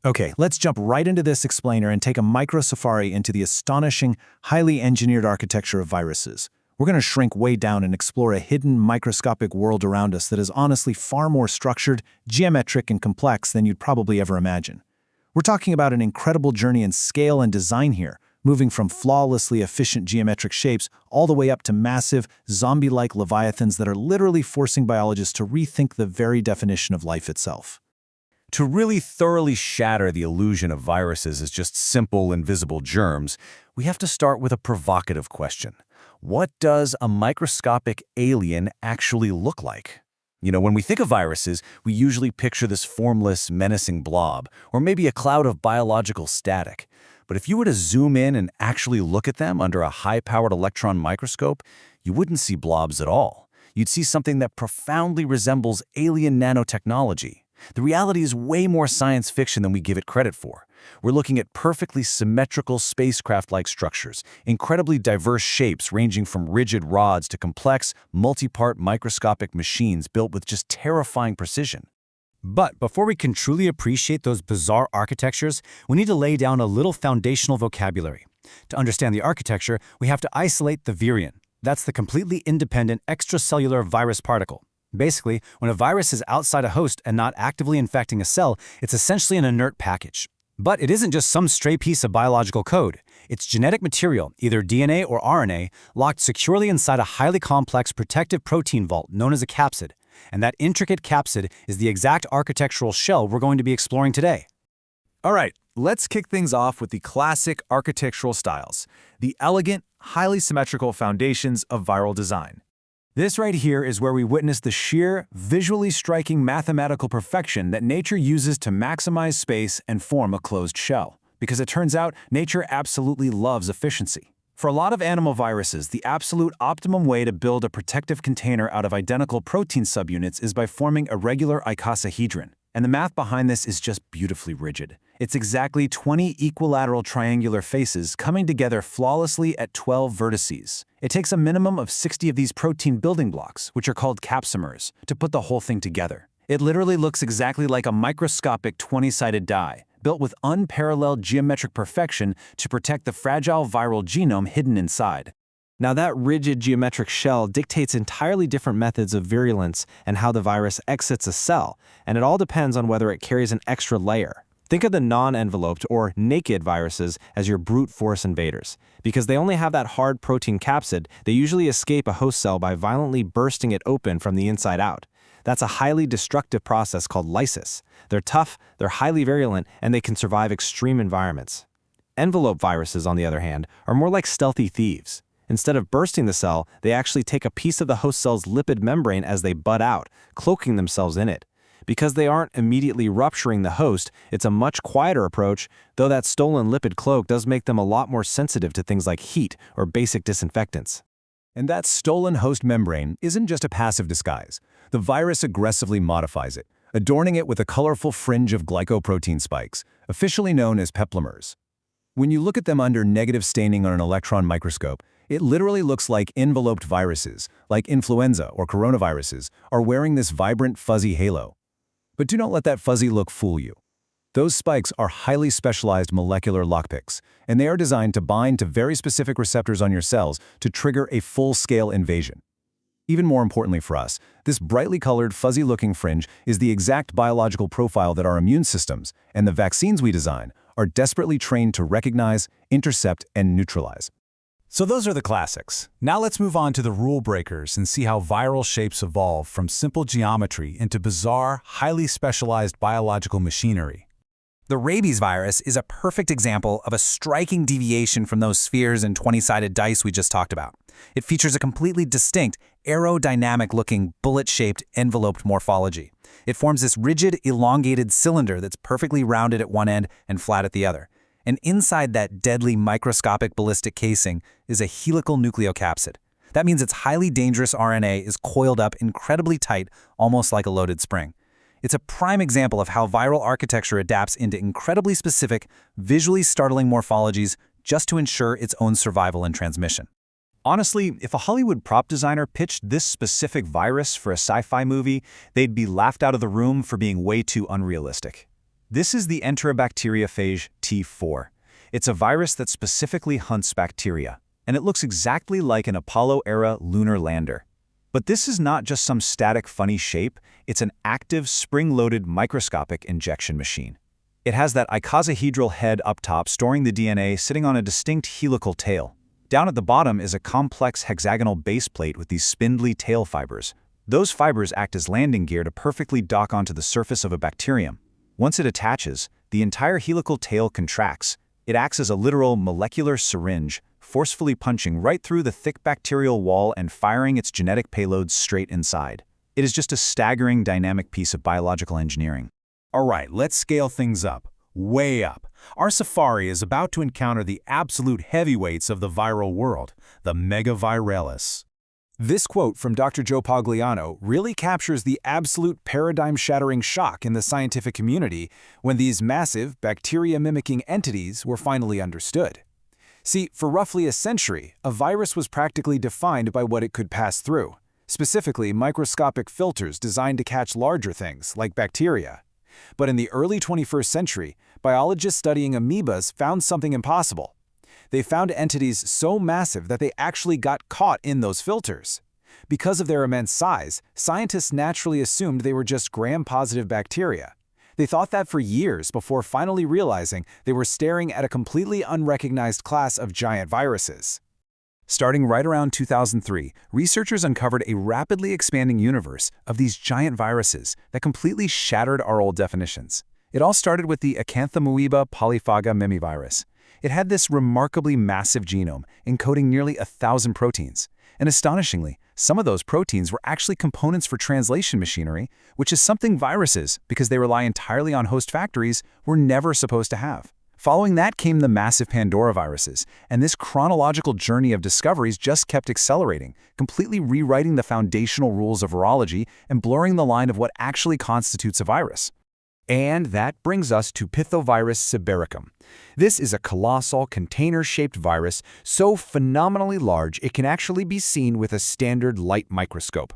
Okay, let's jump right into this explainer and take a micro safari into the astonishing, highly engineered architecture of viruses. We're going to shrink way down and explore a hidden, microscopic world around us that is honestly far more structured, geometric, and complex than you'd probably ever imagine. We're talking about an incredible journey in scale and design here, moving from flawlessly efficient geometric shapes all the way up to massive, zombie-like leviathans that are literally forcing biologists to rethink the very definition of life itself. To really thoroughly shatter the illusion of viruses as just simple, invisible germs, we have to start with a provocative question. What does a microscopic alien actually look like? When we think of viruses, we usually picture this formless, menacing blob, or maybe a cloud of biological static. But if you were to zoom in and actually look at them under a high-powered electron microscope, you wouldn't see blobs at all. You'd see something that profoundly resembles alien nanotechnology. The reality is way more science fiction than we give it credit for. We're looking at perfectly symmetrical spacecraft-like structures, incredibly diverse shapes ranging from rigid rods to complex, multi-part microscopic machines built with just terrifying precision. But before we can truly appreciate those bizarre architectures, we need to lay down a little foundational vocabulary. To understand the architecture, we have to isolate the virion. That's the completely independent extracellular virus particle. Basically, when a virus is outside a host and not actively infecting a cell, it's essentially an inert package. But it isn't just some stray piece of biological code. It's genetic material, either DNA or RNA, locked securely inside a highly complex protective protein vault known as a capsid. And that intricate capsid is the exact architectural shell we're going to be exploring today. All right, let's kick things off with the classic architectural styles, the elegant, highly symmetrical foundations of viral design. This right here is where we witness the sheer, visually striking mathematical perfection that nature uses to maximize space and form a closed shell. Because it turns out, nature absolutely loves efficiency. For a lot of animal viruses, the absolute optimum way to build a protective container out of identical protein subunits is by forming a regular icosahedron. And the math behind this is just beautifully rigid. It's exactly 20 equilateral triangular faces coming together flawlessly at 12 vertices. It takes a minimum of 60 of these protein building blocks, which are called capsomers, to put the whole thing together. It literally looks exactly like a microscopic 20-sided die, built with unparalleled geometric perfection to protect the fragile viral genome hidden inside. Now, that rigid geometric shell dictates entirely different methods of virulence and how the virus exits a cell, and it all depends on whether it carries an extra layer. Think of the non-enveloped or naked viruses as your brute force invaders. Because they only have that hard protein capsid, they usually escape a host cell by violently bursting it open from the inside out. That's a highly destructive process called lysis. They're tough, they're highly virulent, and they can survive extreme environments. Envelope viruses, on the other hand, are more like stealthy thieves. Instead of bursting the cell, they actually take a piece of the host cell's lipid membrane as they bud out, cloaking themselves in it. Because they aren't immediately rupturing the host, it's a much quieter approach, though that stolen lipid cloak does make them a lot more sensitive to things like heat or basic disinfectants. And that stolen host membrane isn't just a passive disguise. The virus aggressively modifies it, adorning it with a colorful fringe of glycoprotein spikes, officially known as peplomers. When you look at them under negative staining on an electron microscope, it literally looks like enveloped viruses, like influenza or coronaviruses, are wearing this vibrant, fuzzy halo. But do not let that fuzzy look fool you. Those spikes are highly specialized molecular lockpicks, and they are designed to bind to very specific receptors on your cells to trigger a full-scale invasion. Even more importantly for us, this brightly colored, fuzzy-looking fringe is the exact biological profile that our immune systems and the vaccines we design are desperately trained to recognize, intercept, and neutralize. So those are the classics. Now let's move on to the rule breakers and see how viral shapes evolve from simple geometry into bizarre, highly specialized biological machinery. The rabies virus is a perfect example of a striking deviation from those spheres and 20-sided dice we just talked about. It features a completely distinct, aerodynamic-looking, bullet-shaped, enveloped morphology. It forms this rigid, elongated cylinder that's perfectly rounded at one end and flat at the other. And inside that deadly microscopic ballistic casing is a helical nucleocapsid. That means its highly dangerous RNA is coiled up incredibly tight, almost like a loaded spring. It's a prime example of how viral architecture adapts into incredibly specific, visually startling morphologies just to ensure its own survival and transmission. Honestly, if a Hollywood prop designer pitched this specific virus for a sci-fi movie, they'd be laughed out of the room for being way too unrealistic. This is the Enterobacteriophage T4. It's a virus that specifically hunts bacteria, and it looks exactly like an Apollo-era lunar lander. But this is not just some static funny shape, it's an active, spring-loaded microscopic injection machine. It has that icosahedral head up top storing the DNA sitting on a distinct helical tail. Down at the bottom is a complex hexagonal base plate with these spindly tail fibers. Those fibers act as landing gear to perfectly dock onto the surface of a bacterium. Once it attaches, the entire helical tail contracts. It acts as a literal molecular syringe, forcefully punching right through the thick bacterial wall and firing its genetic payloads straight inside. It is just a staggering dynamic piece of biological engineering. All right, let's scale things up. Way up. Our safari is about to encounter the absolute heavyweights of the viral world, the megavirales. This quote from Dr. Joe Pagliano really captures the absolute paradigm-shattering shock in the scientific community when these massive, bacteria-mimicking entities were finally understood. See, for roughly a century, a virus was practically defined by what it could pass through, specifically microscopic filters designed to catch larger things, like bacteria. But in the early 21st century, biologists studying amoebas found something impossible. They found entities so massive that they actually got caught in those filters. Because of their immense size, scientists naturally assumed they were just gram-positive bacteria. They thought that for years before finally realizing they were staring at a completely unrecognized class of giant viruses. Starting right around 2003, researchers uncovered a rapidly expanding universe of these giant viruses that completely shattered our old definitions. It all started with the Acanthamoeba polyphaga mimivirus. It had this remarkably massive genome, encoding nearly 1,000 proteins. And astonishingly, some of those proteins were actually components for translation machinery, which is something viruses, because they rely entirely on host factories, were never supposed to have. Following that came the massive Pandora viruses, and this chronological journey of discoveries just kept accelerating, completely rewriting the foundational rules of virology and blurring the line of what actually constitutes a virus. And that brings us to Pithovirus seborrheica. This is a colossal, container-shaped virus so phenomenally large it can actually be seen with a standard light microscope.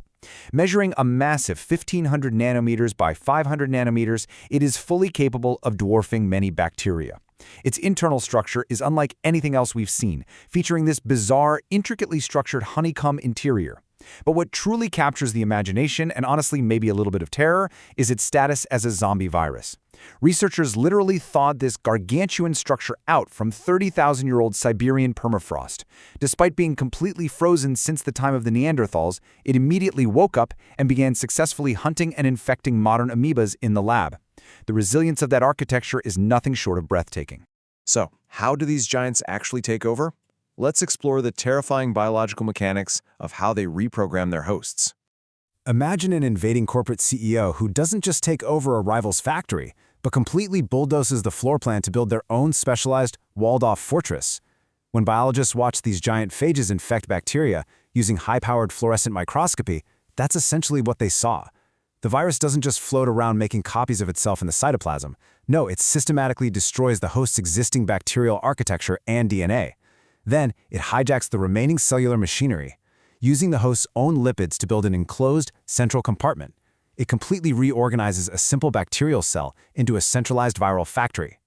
Measuring a massive 1,500 nanometers by 500 nanometers, it is fully capable of dwarfing many bacteria. Its internal structure is unlike anything else we've seen, featuring this bizarre, intricately structured honeycomb interior. But what truly captures the imagination, and honestly maybe a little bit of terror, is its status as a zombie virus. Researchers literally thawed this gargantuan structure out from 30,000-year-old Siberian permafrost. Despite being completely frozen since the time of the Neanderthals, it immediately woke up and began successfully hunting and infecting modern amoebas in the lab. The resilience of that architecture is nothing short of breathtaking. So, how do these giants actually take over? Let's explore the terrifying biological mechanics of how they reprogram their hosts. Imagine an invading corporate CEO who doesn't just take over a rival's factory, but completely bulldozes the floor plan to build their own specialized, walled-off fortress. When biologists watch these giant phages infect bacteria using high-powered fluorescent microscopy, that's essentially what they saw. The virus doesn't just float around making copies of itself in the cytoplasm. No, it systematically destroys the host's existing bacterial architecture and DNA. Then, it hijacks the remaining cellular machinery, using the host's own lipids to build an enclosed, central compartment. It completely reorganizes a simple bacterial cell into a centralized viral factory.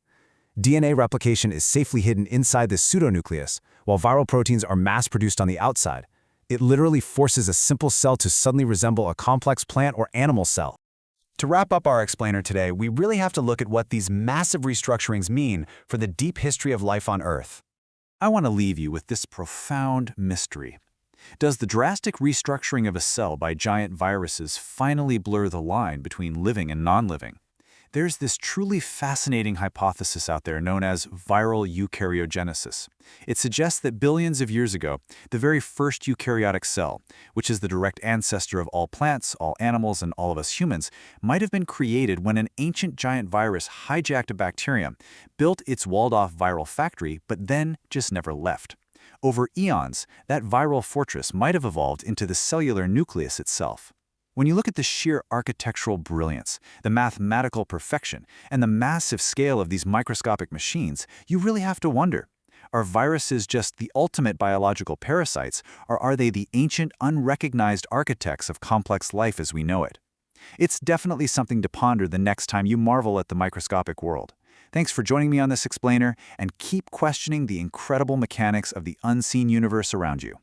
DNA replication is safely hidden inside this pseudonucleus, while viral proteins are mass-produced on the outside. It literally forces a simple cell to suddenly resemble a complex plant or animal cell. To wrap up our explainer today, we really have to look at what these massive restructurings mean for the deep history of life on Earth. I want to leave you with this profound mystery. Does the drastic restructuring of a cell by giant viruses finally blur the line between living and non-living? There's this truly fascinating hypothesis out there known as viral eukaryogenesis. It suggests that billions of years ago, the very first eukaryotic cell, which is the direct ancestor of all plants, all animals, and all of us humans, might have been created when an ancient giant virus hijacked a bacterium, built its walled-off viral factory, but then just never left. Over eons, that viral fortress might have evolved into the cellular nucleus itself. When you look at the sheer architectural brilliance, the mathematical perfection, and the massive scale of these microscopic machines, you really have to wonder, are viruses just the ultimate biological parasites, or are they the ancient, unrecognized architects of complex life as we know it? It's definitely something to ponder the next time you marvel at the microscopic world. Thanks for joining me on this explainer, and keep questioning the incredible mechanics of the unseen universe around you.